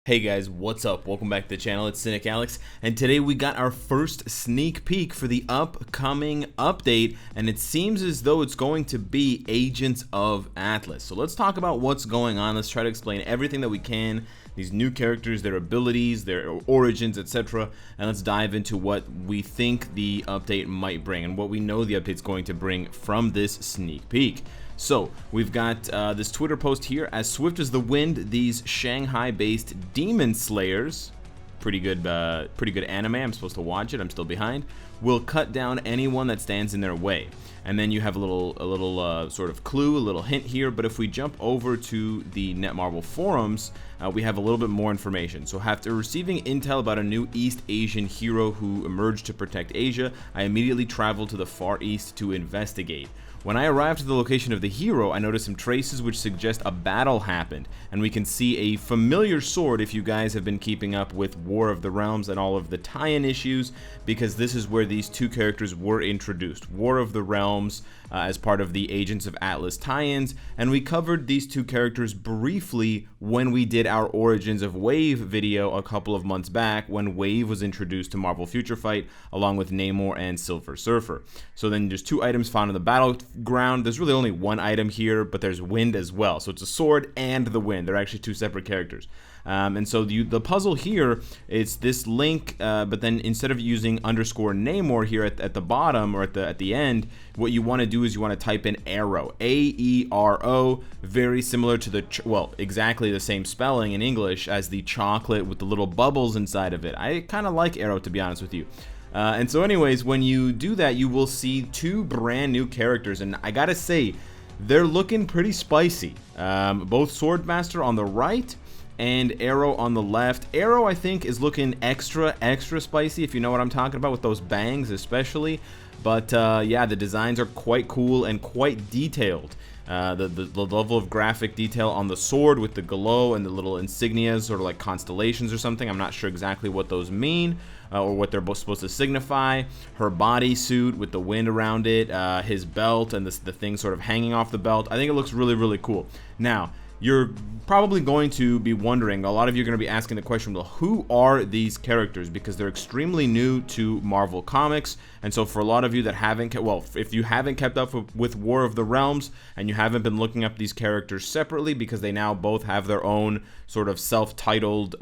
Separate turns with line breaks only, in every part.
Hey guys, what's up? Welcome back to the channel. It's Cynicalex, and today we got our first sneak peek for the upcoming update, and it seems as though it's going to be Agents of Atlas. So let's talk about what's going on. Let's try to explain everything that we can, these new characters, their abilities, their origins, etc. And let's dive into what we think the update might bring and what we know the update's going to bring from this sneak peek. So we've got this Twitter post here: as swift as the wind, these Shanghai-based demon slayers, pretty good anime. I'm supposed to watch it. I'm still behind. Will cut down anyone that stands in their way. And then you have a little sort of clue, a little hint here. But if we jump over to the Netmarble forums, we have a little bit more information. So after receiving intel about a new East Asian hero who emerged to protect Asia, I immediately traveled to the Far East to investigate. When I arrived at the location of the hero, I noticed some traces which suggest a battle happened, and we can see a familiar sword if you guys have been keeping up with War of the Realms and all of the tie-in issues, because this is where these two characters were introduced. War of the Realms as part of the Agents of Atlas tie-ins, and we covered these two characters briefly when we did our Origins of Wave video a couple of months back, when Wave was introduced to Marvel Future Fight along with Namor and Silver Surfer. So then there's two items found in the battleground. There's really only one item here, but there's wind as well. So it's a sword and the wind. They're actually two separate characters. And so the puzzle here is this link, but then instead of using underscore Namor here at the bottom or at the end, what you want to do is you want to type in Aero, A-E-R-O, very similar to well, exactly the same spelling in English as the chocolate with the little bubbles inside of it. I kind of like Aero, to be honest with you. And so anyways, when you do that, you will see two brand new characters, and I gotta say, they're looking pretty spicy. Both Swordmaster on the right and Aero on the left. Aero, I think, is looking extra spicy, if you know what I'm talking about, with those bangs especially. But yeah, the designs are quite cool and quite detailed. The level of graphic detail on the sword with the glow and the little insignias, sort of like constellations or something. I'm not sure exactly what those mean or what they're both supposed to signify. Her bodysuit with the wind around it, his belt, and the thing sort of hanging off the belt. I think it looks really cool. Now, you're probably going to be wondering, a lot of you are going to be asking the question, well, who are these characters? Because they're extremely new to Marvel Comics, and so for a lot of you that haven't, well, if you haven't kept up with War of the Realms, and you haven't been looking up these characters separately, because they now both have their own sort of self-titled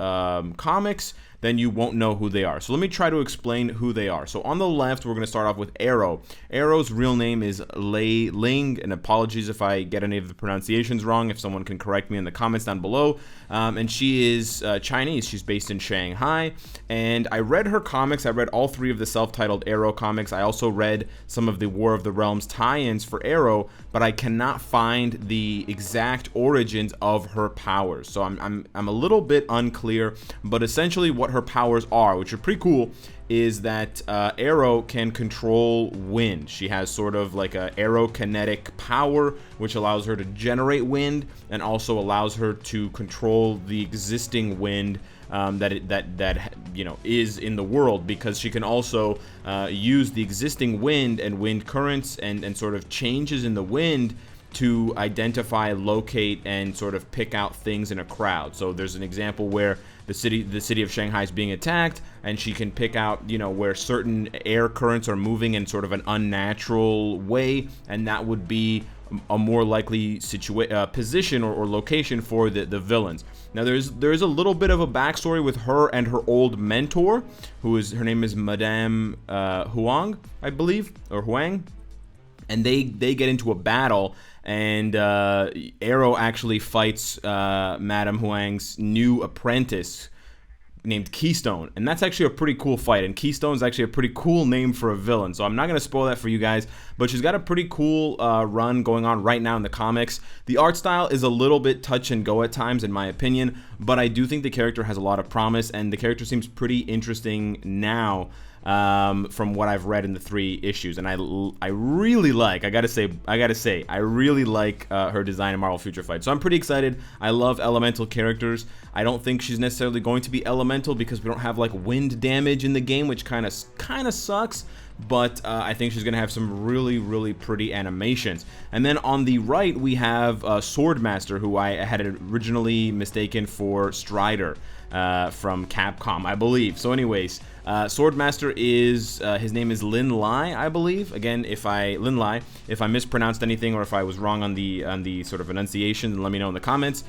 comics, then you won't know who they are. So let me try to explain who they are. So on the left, we're going to start off with Aero. Aero's real name is Lei Ling, and apologies if I get any of the pronunciations wrong, if someone can correct me in the comments down below. And she is Chinese. She's based in Shanghai, and I read her comics. I read all three of the self-titled Aero comics. I also read some of the War of the Realms tie-ins for Aero, but I cannot find the exact origins of her powers. So I'm a little bit unclear, but essentially what her powers are, which are pretty cool, is that Aero can control wind. She has sort of like a aerokinetic power, which allows her to generate wind and also allows her to control the existing wind that you know is in the world, because she can also use the existing wind and wind currents and sort of changes in the wind to identify, locate, and sort of pick out things in a crowd. So there's an example where the city of Shanghai is being attacked, and she can pick out, you know, where certain air currents are moving in sort of an unnatural way, and that would be a more likely position or location for the villains. Now there is a little bit of a backstory with her and her old mentor, her name is Madame Huang, I believe, or Huang, and they get into a battle, and Aero actually fights Madame Huang's new apprentice named Keystone, and that's actually a pretty cool fight, and Keystone is actually a pretty cool name for a villain, so I'm not going to spoil that for you guys, but she's got a pretty cool run going on right now in the comics. The art style is a little bit touch and go at times, in my opinion, but I do think the character has a lot of promise, and the character seems pretty interesting now, from what I've read in the 3 issues, and I really like, I gotta say, I really like her design in Marvel Future Fight. So I'm pretty excited. I love elemental characters. I don't think she's necessarily going to be elemental because we don't have like wind damage in the game, which kind of sucks. but I think she's gonna have some really pretty animations. And then on the right we have Swordmaster, who I had originally mistaken for Strider from Capcom, I believe. So anyways, Swordmaster is his name is Lin Lai, I believe. Again, Lin Lai, if I mispronounced anything or if I was wrong on the sort of enunciation, then let me know in the comments.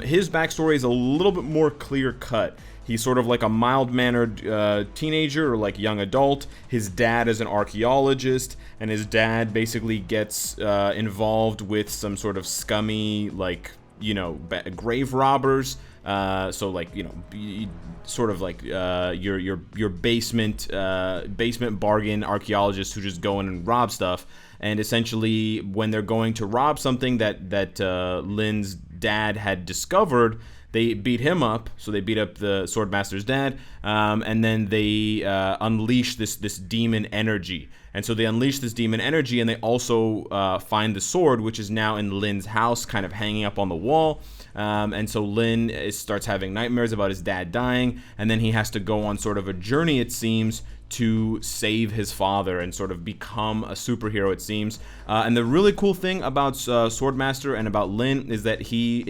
His backstory is a little bit more clear cut. He's sort of like a mild-mannered teenager or like young adult. His dad is an archaeologist, and his dad basically gets involved with some sort of scummy, like, you know, grave robbers. So like, you know, sort of like your basement bargain archaeologists who just go in and rob stuff. And essentially, when they're going to rob something that Lin's dad had discovered, they beat him up. So they beat up the Swordmaster's dad, and then they unleash this demon energy. And so they unleash this demon energy, and they also find the sword, which is now in Lin's house, kind of hanging up on the wall. And so Lin starts having nightmares about his dad dying, and then he has to go on sort of a journey, it seems, to save his father and sort of become a superhero, it seems. And the really cool thing about Swordmaster and about Lin is that he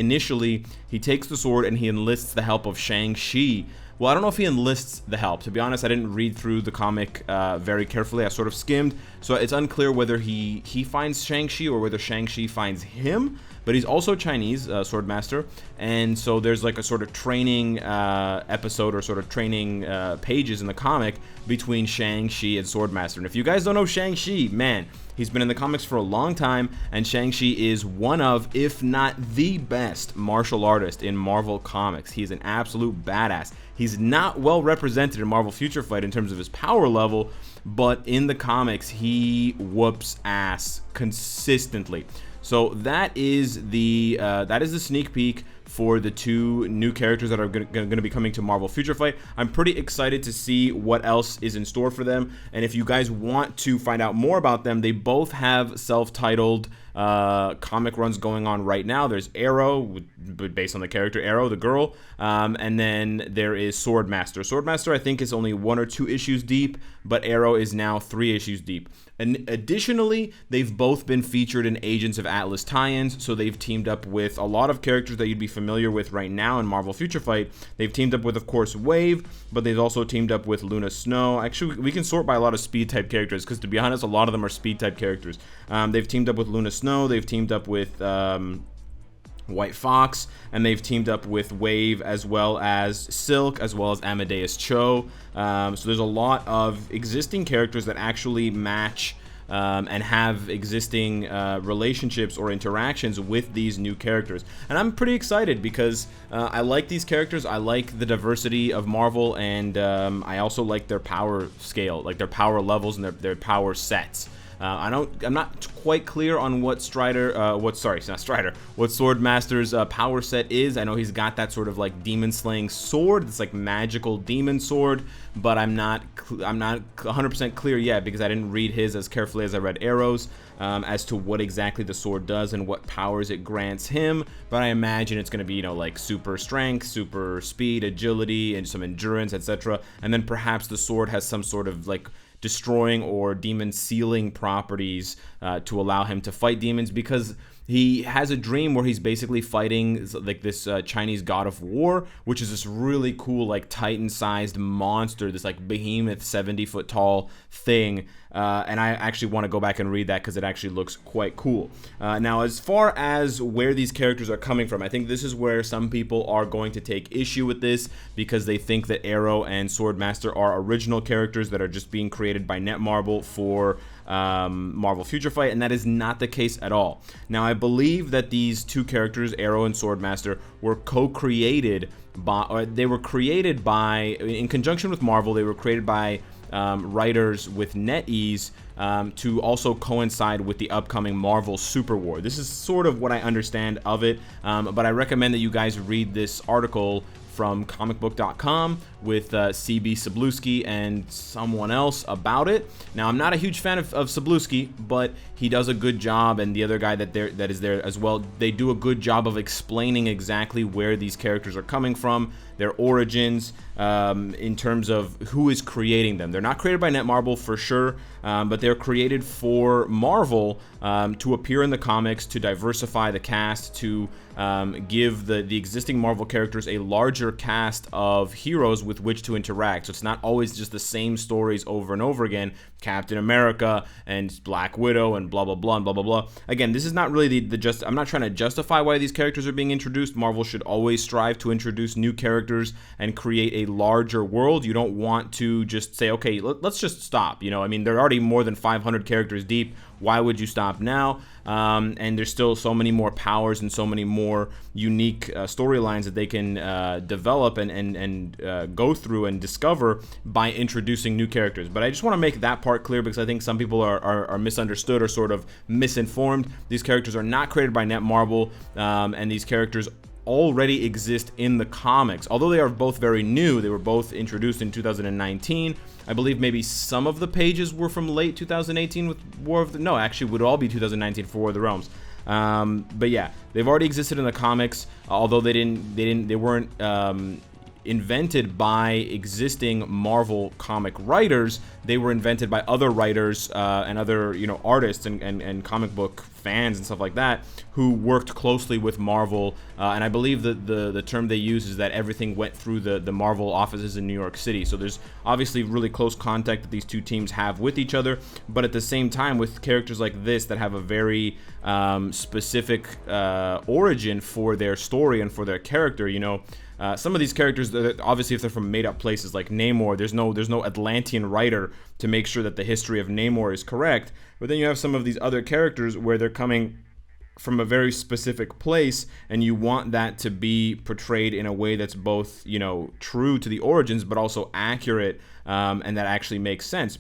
takes the sword and he enlists the help of Shang-Chi. Well, I don't know if he enlists the help. To be honest, I didn't read through the comic very carefully. I sort of skimmed, so it's unclear whether he finds Shang-Chi or whether Shang-Chi finds him. But he's also Chinese, Swordmaster, and so there's like a sort of training episode or sort of training pages in the comic between Shang-Chi and Swordmaster. And if you guys don't know Shang-Chi, man, he's been in the comics for a long time, and Shang-Chi is one of, if not the best martial artist in Marvel Comics. He's an absolute badass. He's not well represented in Marvel Future Fight in terms of his power level, but in the comics, he whoops ass consistently. So that is the sneak peek for the two new characters that are going to be coming to Marvel Future Fight. I'm pretty excited to see what else is in store for them. And if you guys want to find out more about them, they both have self-titled comic runs going on right now. There's Aero, based on the character Aero, the girl, and then there is Swordmaster. Swordmaster, I think, is only 1 or 2 issues deep, but Aero is now 3 issues deep. And additionally, they've both been featured in Agents of Atlas tie-ins, so they've teamed up with a lot of characters that you'd be familiar with right now in Marvel Future Fight. They've teamed up with, of course, Wave, but they've also teamed up with Luna Snow. Actually, we can sort by a lot of speed-type characters, because to be honest, a lot of them are speed-type characters. They've teamed up with Luna Snow, they've teamed up with White Fox, and they've teamed up with Wave as well as Silk, as well as Amadeus Cho. So there's a lot of existing characters that actually match and have existing relationships or interactions with these new characters. And I'm pretty excited because I like these characters, I like the diversity of Marvel, and I also like their power scale, like their power levels and their power sets. I'm not quite clear on what what Swordmaster's power set is. I know he's got that sort of like demon slaying sword, it's like magical demon sword, but I'm not 100% clear yet because I didn't read his as carefully as I read Aero's as to what exactly the sword does and what powers it grants him. But I imagine it's going to be, you know, like super strength, super speed, agility, and some endurance, etc. And then perhaps the sword has some sort of like destroying or demon sealing properties to allow him to fight demons, because he has a dream where he's basically fighting like this Chinese god of war, which is this really cool like Titan-sized monster, this like behemoth 70-foot tall thing. And I actually want to go back and read that because it actually looks quite cool. Now, as far as where these characters are coming from, I think this is where some people are going to take issue with this, because they think that Aero and Swordmaster are original characters that are just being created by Netmarble for Marvel Future Fight, and that is not the case at all. Now, I believe that these two characters, Aero and Swordmaster, were co-created by, or they were created by, in conjunction with Marvel, they were created by writers with NetEase to also coincide with the upcoming Marvel Super War. This is sort of what I understand of it, but I recommend that you guys read this article from comicbook.com with CB Cebulski and someone else about it. Now, I'm not a huge fan of Cebulski, but he does a good job, and the other guy that is there as well, they do a good job of explaining exactly where these characters are coming from, their origins, in terms of who is creating them. They're not created by Netmarble for sure, but they're created for Marvel to appear in the comics, to diversify the cast, to give the existing Marvel characters a larger cast of heroes with which to interact. So it's not always just the same stories over and over again. Captain America and Black Widow and blah blah blah and blah blah blah. Again, this is not really I'm not trying to justify why these characters are being introduced. Marvel should always strive to introduce new characters and create a larger world. You don't want to just say, okay, let's just stop. You know, I mean, they're already more than 500 characters deep. Why would you stop now? And there's still so many more powers and so many more unique storylines that they can develop and go through and discover by introducing new characters. But I just want to make that part clear, because I think some people are misunderstood or sort of misinformed. These characters are not created by Netmarble, and these characters already exist in the comics. Although they are both very new, they were both introduced in 2019. I believe maybe some of the pages were from late 2018 with War of the... No, actually, would all be 2019 for War of the Realms. But yeah, they've already existed in the comics, although they weren't invented by existing Marvel comic writers. They were invented by other writers and other, you know, artists and comic book fans and stuff like that, who worked closely with Marvel. And I believe that the term they use is that everything went through the Marvel offices in New York City. So there's obviously really close contact that these two teams have with each other, but at the same time, with characters like this that have a very specific origin for their story and for their character, you know, some of these characters, obviously, if they're from made-up places like Namor, there's no Atlantean writer to make sure that the history of Namor is correct. But then you have some of these other characters where they're coming from a very specific place, and you want that to be portrayed in a way that's both, you know, true to the origins, but also accurate, and that actually makes sense.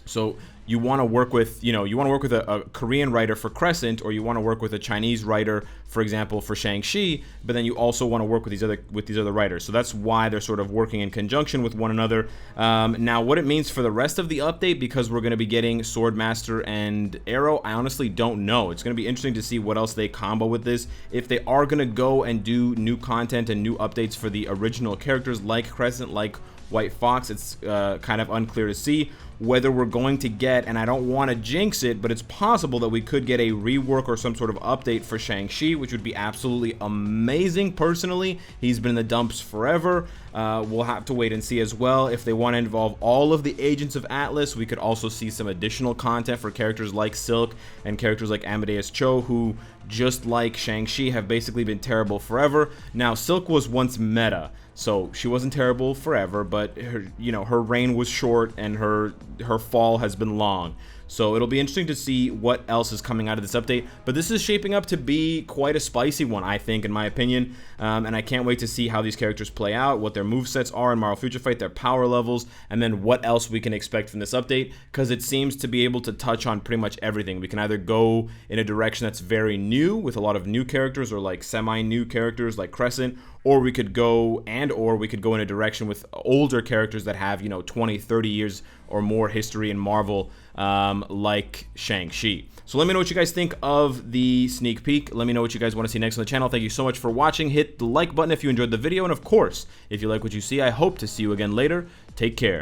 So you want to work with, you know, a Korean writer for Crescent, or you want to work with a Chinese writer, for example, for Shang-Chi, but then you also want to work with these other writers. So that's why they're sort of working in conjunction with one another. Now, what it means for the rest of the update, because we're going to be getting Swordmaster and Aero, I honestly don't know. It's going to be interesting to see what else they combo with this. If they are going to go and do new content and new updates for the original characters like Crescent, like White Fox, it's kind of unclear to see whether we're going to get, and I don't want to jinx it, but it's possible that we could get a rework or some sort of update for Shang-Chi, which would be absolutely amazing. Personally, he's been in the dumps forever. We'll have to wait and see as well. If they want to involve all of the agents of Atlas, we could also see some additional content for characters like Silk and characters like Amadeus Cho, who, just like Shang-Chi, have basically been terrible forever. Now, Silk was once meta, so she wasn't terrible forever, but her, you know, her reign was short and her fall has been long. So it'll be interesting to see what else is coming out of this update. But this is shaping up to be quite a spicy one, I think, in my opinion. And I can't wait to see how these characters play out, what their movesets are in Marvel Future Fight, their power levels, and then what else we can expect from this update, because it seems to be able to touch on pretty much everything. We can either go in a direction that's very new with a lot of new characters, or like semi-new characters like Crescent, or we could go in a direction with older characters that have, you know, 20, 30 years or more history in Marvel, like Shang-Chi. So let me know what you guys think of the sneak peek. Let me know what you guys want to see next on the channel. Thank you so much for watching. Hit the like button if you enjoyed the video, and of course, if you like what you see, I hope to see you again later. Take care.